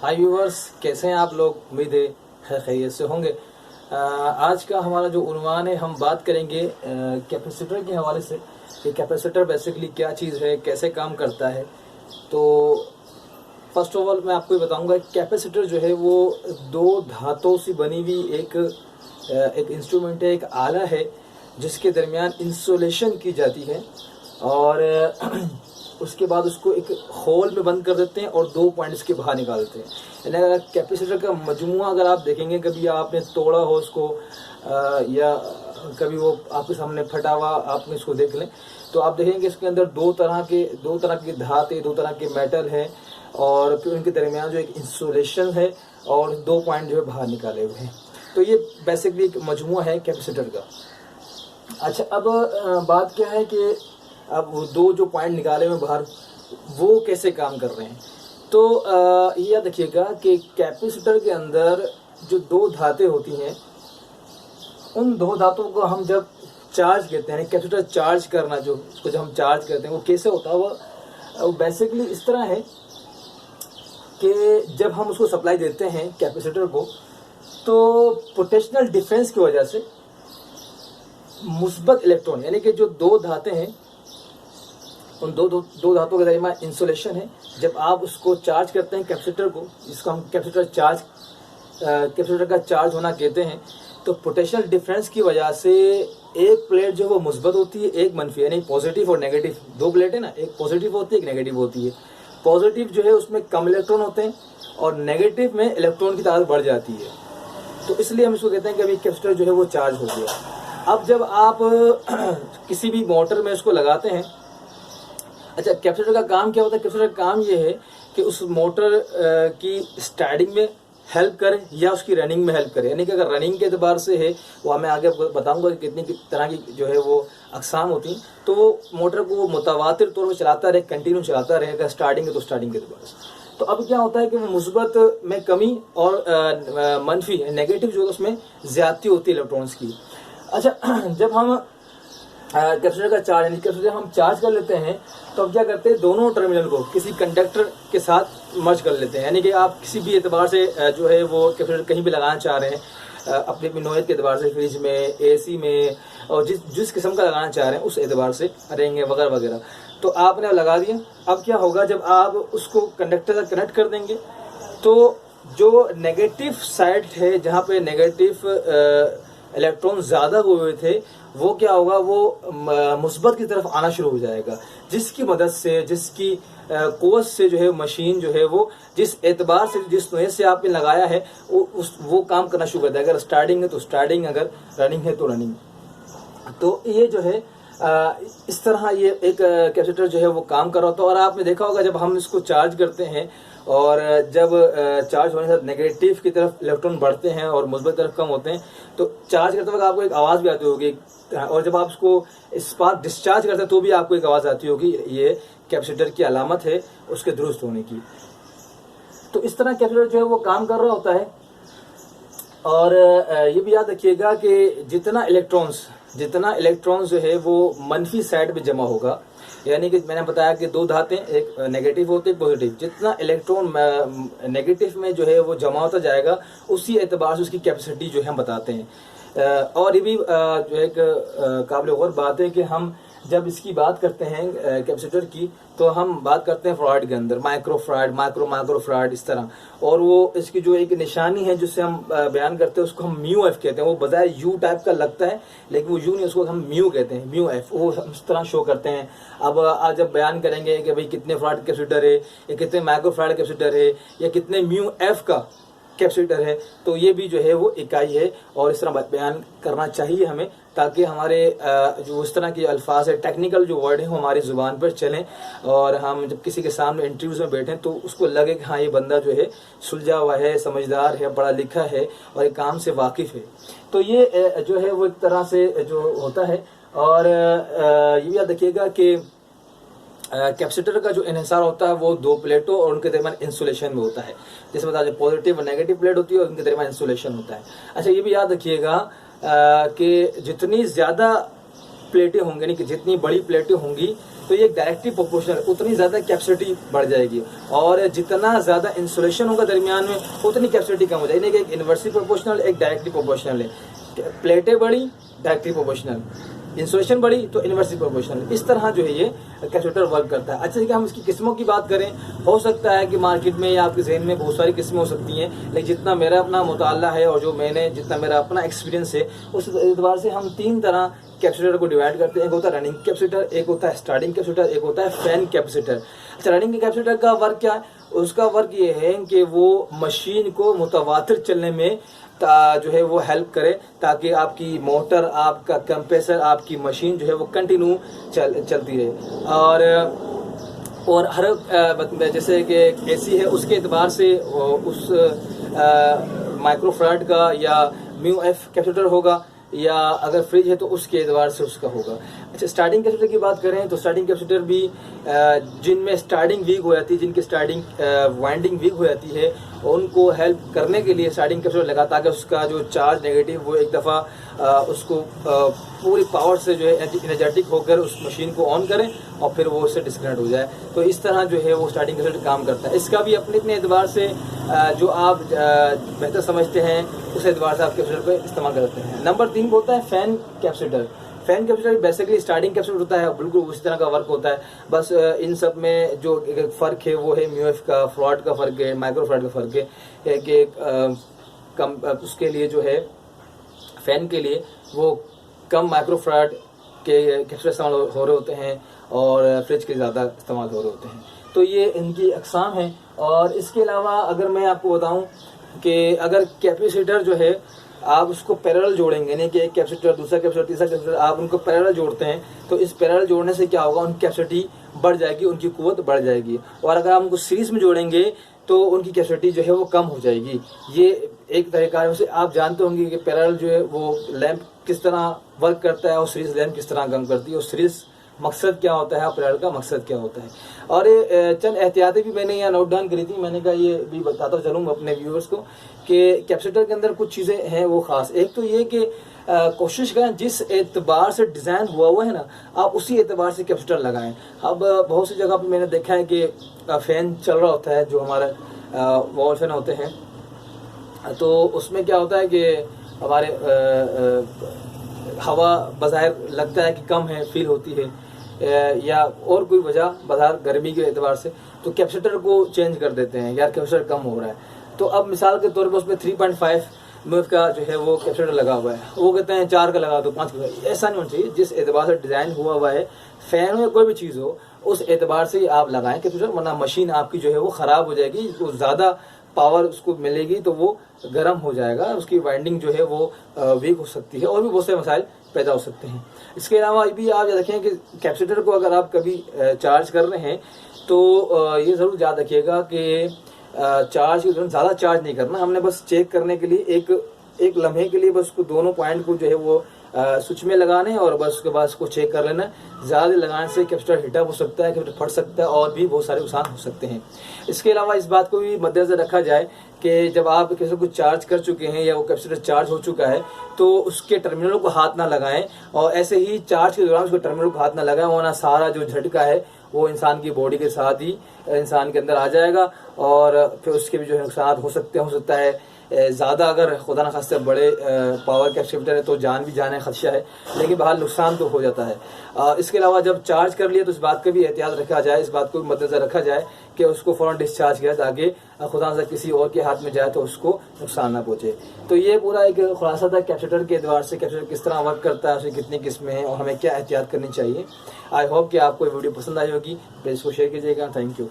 हाय viewers, कैसे हैं आप लोग। उम्मीद है खैरियत से होंगे। आज का हमारा जो उन्वान है, हम बात करेंगे कैपेसिटर के हवाले से कि कैपेसिटर बेसिकली क्या चीज़ है, कैसे काम करता है। तो फर्स्ट ऑफ ऑल मैं आपको ये बताऊंगा कि कैपेसिटर जो है वो दो धातुओं से बनी हुई एक इंस्ट्रूमेंट है, एक आला है जिसके दरमियान इंसुलेशन की जाती है और उसके बाद उसको एक होल में बंद कर देते हैं और 2 पॉइंट्स के बाहर निकालते हैं। यानी अगर कैपेसिटर का मजमूआ अगर आप देखेंगे, कभी आपने तोड़ा हो उसको या कभी वो आपके सामने फटा हुआ आपने इसको देख लें, तो आप देखेंगे इसके अंदर दो तरह के धातु, 2 तरह के मेटल हैं और फिर उनके दरमियान जो एक इंसुलेशन है और 2 पॉइंट जो है बाहर निकाले हुए हैं। तो ये बेसिकली एक मजमूआ है कैपेसिटर का। अच्छा, अब बात क्या है कि अब वो 2 जो पॉइंट निकाले हुए बाहर वो कैसे काम कर रहे हैं। तो ये देखिएगा कि कैपेसिटर के अंदर जो 2 धातें होती हैं, उन 2 धातुओं को हम जब चार्ज कहते हैं, कैपेसिटर चार्ज करना, जो उसको जब हम चार्ज करते हैं वो कैसे होता है, वो बेसिकली इस तरह है कि जब हम उसको सप्लाई देते हैं कैपेसिटर को, तो पोटेंशियल डिफरेंस की वजह से मुस्बत इलेक्ट्रॉन, यानी कि जो 2 धातें हैं उन दो धातुओं के दरमियान इंसुलेशन है। जब आप उसको चार्ज करते हैं कैपेसिटर को, जिसको हम कैपेसिटर का चार्ज होना कहते हैं, तो पोटेंशियल डिफरेंस की वजह से एक प्लेट जो वो मुस्बत होती है, एक मनफी, यानी पॉजिटिव और नेगेटिव 2 प्लेट है ना, एक पॉजिटिव होती है, एक नेगेटिव होती है। पॉजिटिव जो है उसमें कम इलेक्ट्रॉन होते हैं और नेगेटिव में इलेक्ट्रॉन की तादाद बढ़ जाती है। तो इसलिए हम इसको कहते हैं कि अभी कैपेसिटर जो है वो चार्ज हो गया। अब जब आप किसी भी मोटर में इसको लगाते हैं, अच्छा, कैपेसिटर का काम क्या होता है? कैपेसिटर का काम ये है कि उस मोटर की स्टार्टिंग में हेल्प करे या उसकी रनिंग में हेल्प करे। यानी कि अगर रनिंग के एतबार से है, वो मैं आगे बताऊंगा कि कितनी तरह की जो है वो अकसाम होती हैं, तो वो मोटर को वो मुतवातिर तौर पर चलाता रहे, कंटिन्यू चलाता रहे। अगर स्टार्टिंग है तो स्टार्टिंग के एतबार से। तो अब क्या होता है कि वो मुस्बत में कमी और मनफी नेगेटिव जो है उसमें ज्यादती होती है इलेक्ट्रॉन्स की। अच्छा, जब हम कैपेसिटर का चार्ज, यानी कैपेसिटर हम चार्ज कर लेते हैं, तो अब क्या करते हैं, दोनों टर्मिनल को किसी कंडक्टर के साथ मर्ज कर लेते हैं। यानी कि आप किसी भी एतबार से जो है वो कैपेसिटर कहीं भी लगाना चाह रहे हैं, अपनी अपनी नौयत के एतबार से, फ्रिज में, एसी में, और जिस किस्म का लगाना चाह रहे हैं उस एतबार से, रेंगे वगैरह वगैरह, तो आपने लगा दिया। अब क्या होगा, जब आप उसको कंडक्टर से कनेक्ट कर देंगे तो जो नेगेटिव साइड है, जहाँ पे नेगेटिव इलेक्ट्रॉन ज़्यादा हुए थे, वो क्या होगा, वो मुस्बत की तरफ आना शुरू हो जाएगा, जिसकी मदद से, जिसकी कोस से जो है मशीन जो है वो जिस एतबार से, जिस नोए से आपने लगाया है, वो काम करना शुरू कर देगा। अगर स्टार्टिंग है तो स्टार्टिंग, अगर रनिंग है तो रनिंग। तो ये जो है इस तरह ये एक कैपेसिटर जो है वो काम कर रहा होता है। और आपने देखा होगा जब हम इसको चार्ज करते हैं और जब चार्ज होने के साथ नेगेटिव की तरफ इलेक्ट्रॉन बढ़ते हैं और मुस्बत तरफ कम होते हैं, तो चार्ज करते वक्त आपको एक आवाज़ भी आती होगी, और जब आप उसको स्पार्क डिस्चार्ज करते हैं तो भी आपको एक आवाज़ आती होगी। ये कैपेसिटर की अलामत है उसके दुरुस्त होने की। तो इस तरह कैपेसिटर जो है वो काम कर रहा होता है। और ये भी याद रखिएगा कि जितना इलेक्ट्रॉन्स जो है वो मनफी साइड पे जमा होगा, यानी कि मैंने बताया कि 2 धातें, एक नेगेटिव होते एक पॉजिटिव, जितना इलेक्ट्रॉन नेगेटिव में जो है वो जमा होता जाएगा, उसी एतबार से उसकी कैपेसिटी जो है हम बताते हैं। और ये भी जो एक काबिल गौर बात है कि हम जब इसकी बात करते हैं कैपेसिटर की, तो हम बात करते हैं फ्राइड के अंदर, माइक्रोफ्राइड, माइक्रोफ्राइड, इस तरह। और वो इसकी जो एक निशानी है जिससे हम बयान करते हैं, उसको हम म्यू एफ कहते हैं। वो बजाय यू टाइप का लगता है, लेकिन वो यू नहीं, उसको हम म्यू कहते हैं, म्यू एफ, वो हम इस तरह शो करते हैं। अब आज जब बयान करेंगे कि भाई कितने फ्राइड कैपेसिटर है, या कितने माइक्रोफ्राइड कैपेसिटर है, या कितने म्यू एफ का कैपेसिटर है, तो ये भी जो है वो इकाई है और इस तरह बयान करना चाहिए हमें, ताकि हमारे जो इस तरह के अल्फाज है, टेक्निकल जो वर्ड है, वो हमारी ज़ुबान पर चलें और हम जब किसी के सामने इंटरव्यूज़ में बैठें तो उसको लगे कि हाँ, ये बंदा जो है सुलझा हुआ है, समझदार है, पढ़ा लिखा है और एक काम से वाकिफ़ है। तो ये जो है वो एक तरह से जो होता है। और ये भी याद रखिएगा कि कैपेसिटर का जो इन्हिसार होता है वो 2 प्लेटों और उनके दरमियान इंसुलेशन में होता है। जैसे बता दें, पॉजिटिव और नेगेटिव प्लेट होती है और उनके दरमियान इंसुलेशन होता है। अच्छा, ये भी याद रखिएगा कि जितनी ज़्यादा प्लेटें होंगी, यानी कि जितनी बड़ी प्लेटें होंगी, तो ये डायरेक्टली प्रोपोर्शनल, उतनी ज़्यादा कैपेसिटी बढ़ जाएगी, और जितना ज़्यादा इंसुलेशन होगा दरमियान में उतनी कैपेसिटी कम हो जाएगी। यानी कि एक इन्वर्सली प्रोपोर्शनल, एक डायरेक्टली प्रोपोर्शनल है। प्लेटें बड़ी, डायरेक्टली प्रोपोर्शनल, इंसुलेशन बड़ी तो इन्वर्सली प्रोपोर्शनल। इस तरह जो है ये कैपेसिटर वर्क करता है। अच्छा, कि हम इसकी किस्मों की बात करें, हो सकता है कि मार्केट में या आपके जहन में बहुत सारी किस्में हो सकती हैं, लेकिन जितना मेरा अपना मुताला है और जो मैंने जितना मेरा अपना एक्सपीरियंस है, उस एतबार से हम 3 तरह कैपेसिटर को डिवाइड करते हैं। एक होता है रनिंग कैपेसिटर, एक होता है स्टार्टिंग कैपेसिटर, एक होता है फैन कैपेसिटर। अच्छा, रनिंग कैपेसिटर का वर्क क्या है? उसका वर्क ये है कि वो मशीन को मुतवातिर चलने में जो है वो हेल्प करे, ताकि आपकी मोटर, आपका कंप्रेसर, आपकी मशीन जो है वो कंटिन्यू चलती रहे। और हर जैसे कि एसी है, उसके एतबार से उस माइक्रोफैराड का या म्यू एफ कैपेसिटर होगा, या अगर फ्रिज है तो उसके एतबार से उसका होगा। अच्छा, स्टार्टिंग कैपेसिटर की बात करें तो स्टार्टिंग कैपेसिटर भी जिनमें स्टार्टिंग वीक हो जाती है, जिनकी स्टार्टिंग वाइंडिंग वीक हो जाती है, उनको हेल्प करने के लिए स्टार्टिंग कैपेसिटर लगा, ताकि उसका जो चार्ज नेगेटिव वो एक दफ़ा उसको पूरी पावर से जो है एनर्जेटिक होकर उस मशीन को ऑन करें और फिर वो उससे डिस्कनेक्ट हो जाए। तो इस तरह जो है वो स्टार्टिंग कैपेसिटर काम करता है। इसका भी अपने अपने एतबार से जो आप बेहतर समझते हैं उस एतबार से आप कैपेसिटर पर इस्तेमाल करते हैं। नंबर 3 होता है fan capacitor. Fan capacitor basically starting capacitor होता है, बिल्कुल उसी तरह का वर्क होता है। बस इन सब में जो एक फ़र्क है वो है म्यूएफ का, फ्रॉड का फ़र्क है, माइक्रोफ्रॉड का फ़र्क है कि कम उसके लिए जो है फ़ैन के लिए वो कम माइक्रोफ्रॉड के कैपेसिटर इस्तेमाल हो रहे होते हैं और फ्रिज के ज़्यादा इस्तेमाल हो रहे होते हैं। तो ये इनकी अक़साम हैं। और इसके अलावा अगर मैं आपको बताऊँ कि अगर कैपेसिटर जो है आप उसको पैरेलल जोड़ेंगे, नहीं कि एक कैपेसिटर, दूसरा कैपेसिटर, तीसरा कैपेसिटर, आप उनको पैरेलल जोड़ते हैं, तो इस पैरेलल जोड़ने से क्या होगा, उनकी कैपेसिटी बढ़ जाएगी, उनकी कुव्वत बढ़ जाएगी। और अगर आप उनको सीरीज में जोड़ेंगे तो उनकी कैपेसिटी जो है वो कम हो जाएगी। ये एक तरीका है। वैसे आप जानते होंगे कि पैरेलल जो है वो लैंप किस तरह वर्क करता है और सीरीज लैंप किस तरह काम करती है, और सीरीज मकसद क्या होता है, पैरेलल का मकसद क्या होता है। और चंद एहतियातें भी मैंने यहाँ नोट डाउन करी थी। मैंने कहा ये भी बताता चलूँ अपने व्यूअर्स को कि कैपेसिटर के अंदर कुछ चीज़ें हैं वो ख़ास। एक तो ये कि कोशिश करें जिस एतबार से डिज़ाइन हुआ है ना, आप उसी एतबार से कैपेसिटर लगाएं। अब बहुत सी जगह पर मैंने देखा है कि फ़ैन चल रहा होता है, जो हमारा वॉल फैन होते हैं, तो उसमें क्या होता है कि हमारे हवा बज़ाहिर लगता है कि कम है, फील होती है, या और कोई वजह बाजार गर्मी के एतबार से, तो कैपेसिटर को चेंज कर देते हैं, यार कैपेसिटर कम हो रहा है। तो अब मिसाल के तौर पर उसमें 3.5 म्यूएफ का जो है वो कैपेसिटर लगा हुआ है, वो कहते हैं 4 का लगा दो, 5 का। ऐसा नहीं होना चाहिए। जिस एतबार से डिज़ाइन हुआ है, फ़ैन हो या कोई भी चीज़ हो, उस एतबार से आप लगाएं कैपेसिटर, वरना मशीन आपकी जो है वो ख़राब हो जाएगी। वो ज़्यादा पावर उसको मिलेगी तो वो गर्म हो जाएगा, उसकी वाइंडिंग जो है वो वीक हो सकती है, और भी बहुत से मसाइल पैदा हो सकते हैं। इसके अलावा भी आप याद रखें कि कैपेसिटर को अगर आप कभी चार्ज कर रहे हैं तो ये ज़रूर याद रखिएगा कि चार्ज के दौरान ज़्यादा चार्ज नहीं करना। हमने बस चेक करने के लिए एक लम्हे के लिए बस उसको दोनों पॉइंट को जो है वो स्विच में लगाने, और बस उसके बाद उसको चेक कर लेना। ज़्यादा लगाने से कैपेसिटर हीटअप हो सकता है, कैपेसिटर फट सकता है, और भी बहुत सारे नुकसान हो सकते हैं। इसके अलावा इस बात को भी मद्देनजर रखा जाए कि जब आप कैपेसिटर को चार्ज कर चुके हैं या वो कैपेसिटर चार्ज हो चुका है, तो उसके टर्मिनलों को हाथ ना लगाएं, और ऐसे ही चार्ज के दौरान उसके टर्मिनलों को हाथ ना लगाएं, वरना सारा जो झटका है वो इंसान की बॉडी के साथ ही इंसान के अंदर आ जाएगा, और फिर उसके भी जो है नुकसान हो सकता है। ज़्यादा अगर खुदा न खास्ते बड़े पावर कैपेसिटर है तो जान भी जाने खदशा है, लेकिन बहरहाल नुकसान तो हो जाता है। इसके अलावा जब चार्ज कर लिया तो इस बात का भी एहतियात रखा जाए, इस बात को भी मद्देनजर रखा जाए कि उसको फ़ौरन डिस्चार्ज किया, ताकि खुदा न किसी और के हाथ में जाए तो उसको नुकसान ना पहुँचे। तो ये पूरा एक खुलासा था कैपेसिटर के एतबार से, कैपेसिटर किस तरह वर्क करता है, उसकी कितनी किस्में हैं और हमें क्या एहतियात करनी चाहिए। आई होप कि आपको ये वीडियो पसंद आई होगी, प्लीज़ इसको शेयर कीजिएगा। Thank you.